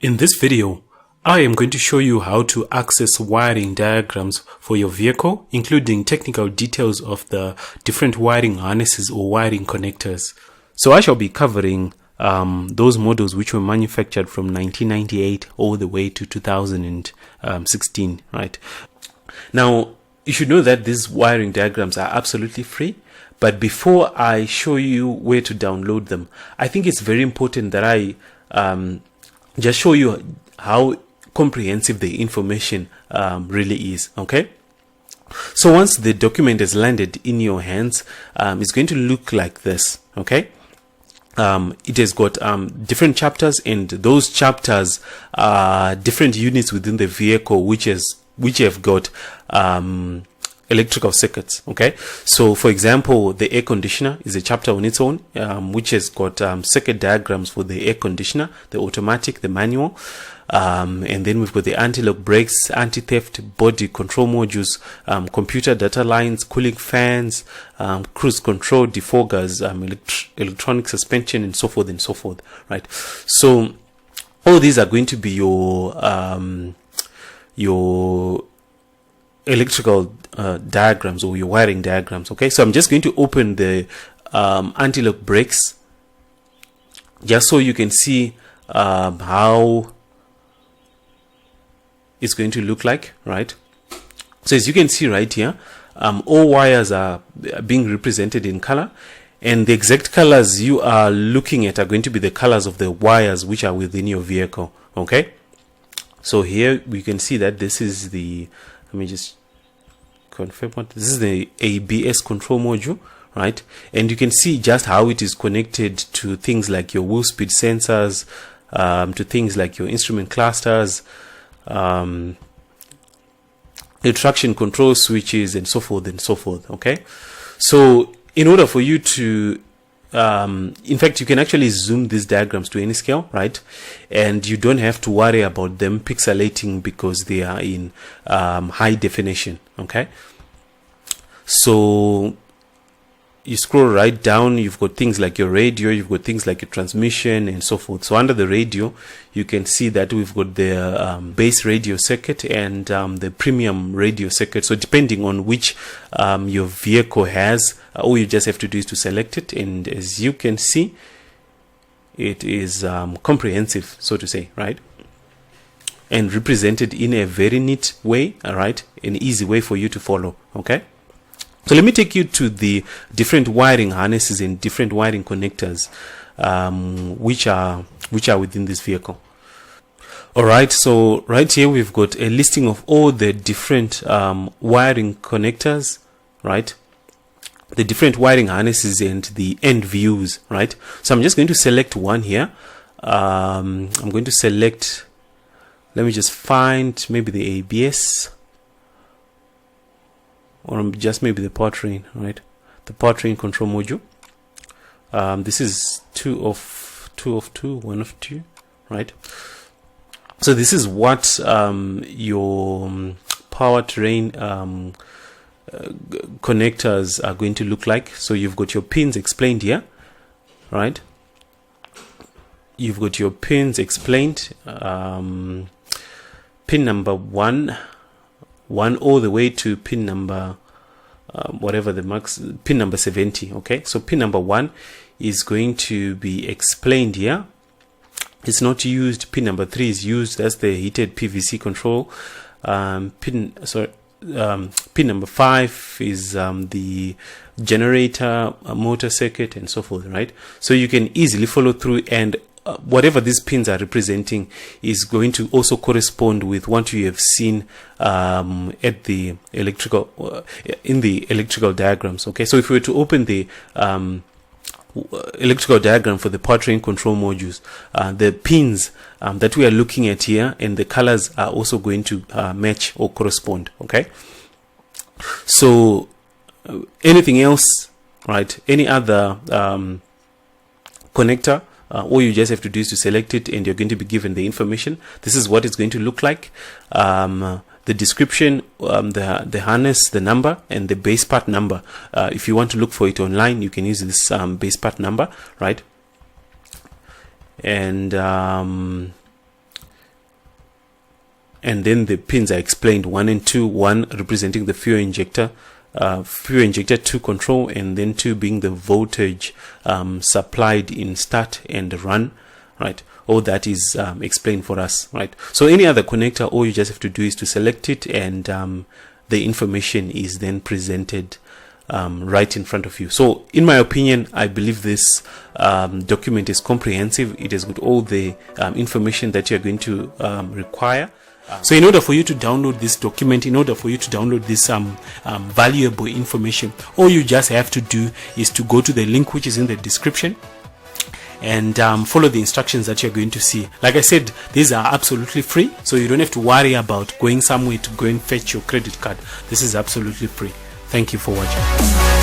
In this video, I am going to show you how to access wiring diagrams for your vehicle, including technical details of the different wiring harnesses or wiring connectors. So I shall be covering those models which were manufactured from 1998 all the way to 2016, right? Now, you should know that these wiring diagrams are absolutely free. But before I show you where to download them, I think it's very important that I just show you how comprehensive the information really is. Okay, so once the document is landed in your hands, it's going to look like this. Okay, it has got different chapters, and those chapters are different units within the vehicle which have got electrical circuits. Okay, so for example, the air conditioner is a chapter on its own, which has got circuit diagrams for the air conditioner, the automatic, the manual, and then we've got the anti-lock brakes, anti-theft, body control modules, computer data lines, cooling fans, cruise control, defoggers, electronic suspension, and so forth and so forth, right? So all these are going to be your electrical diagrams or your wiring diagrams. Okay, so I'm just going to open the anti-lock brakes just so you can see how it's going to look like, right? So as you can see right here, all wires are being represented in color, and the exact colors you are looking at are going to be the colors of the wires which are within your vehicle. Okay, so here we can see that this is the, let me just confirm what this is, the ABS control module, right? And you can see just how it is connected to things like your wheel speed sensors, to things like your instrument clusters, the traction control switches, and so forth and so forth. Okay, so in order for you to in fact, you can actually zoom these diagrams to any scale, right? And you don't have to worry about them pixelating because they are in high definition. Okay, so you scroll right down, you've got things like your radio, you've got things like your transmission, and so forth. So under the radio, you can see that we've got the base radio circuit and the premium radio circuit. So depending on which your vehicle has, all you just have to do is to select it, and as you can see, it is comprehensive, so to say, right? And represented in a very neat way, all right? An easy way for you to follow. Okay, so let me take you to the different wiring harnesses and different wiring connectors which are within this vehicle. All right, so right here we've got a listing of all the different wiring connectors, right? The different wiring harnesses and the end views, right? So I'm just going to select one here. I'm going to select, let me just find maybe the ABS, or just maybe the powertrain, right? The powertrain control module. This is 2 of 2, 1 of 2, right? So this is what your powertrain connectors are going to look like. So you've got your pins explained here, right? You've got your pins explained, pin number 1 all the way to pin number whatever the max, pin number 70. Okay, so pin number 1 is going to be explained here. It's not used. Pin number 3 is used. That's the heated PVC control. Pin number 5 is the generator motor circuit, and so forth, right? So you can easily follow through, and whatever these pins are representing is going to also correspond with what you have seen at the electrical in the electrical diagrams. Okay, so if we were to open the electrical diagram for the powertrain control modules, the pins that we are looking at here and the colors are also going to match or correspond. Okay, so anything else, right? Any other connector, all you just have to do is to select it, and you're going to be given the information. This is what it's going to look like. The description, the harness, the number, and the base part number. If you want to look for it online, you can use this base part number, right? And and then the pins are explained, 1 and 2, 1 representing the fuel injector, 2 control, and then 2 being the voltage supplied in start and run, right? All that is explained for us, right? So any other connector, all you just have to do is to select it, and the information is then presented right in front of you. So in my opinion, I believe this document is comprehensive. It has got all the information that you're going to require. So in order for you to download this document, in order for you to download this valuable information, all you just have to do is to go to the link which is in the description and follow the instructions that you're going to see. Like I said, these are absolutely free, so you don't have to worry about going somewhere to go and fetch your credit card. This is absolutely free. Thank you for watching.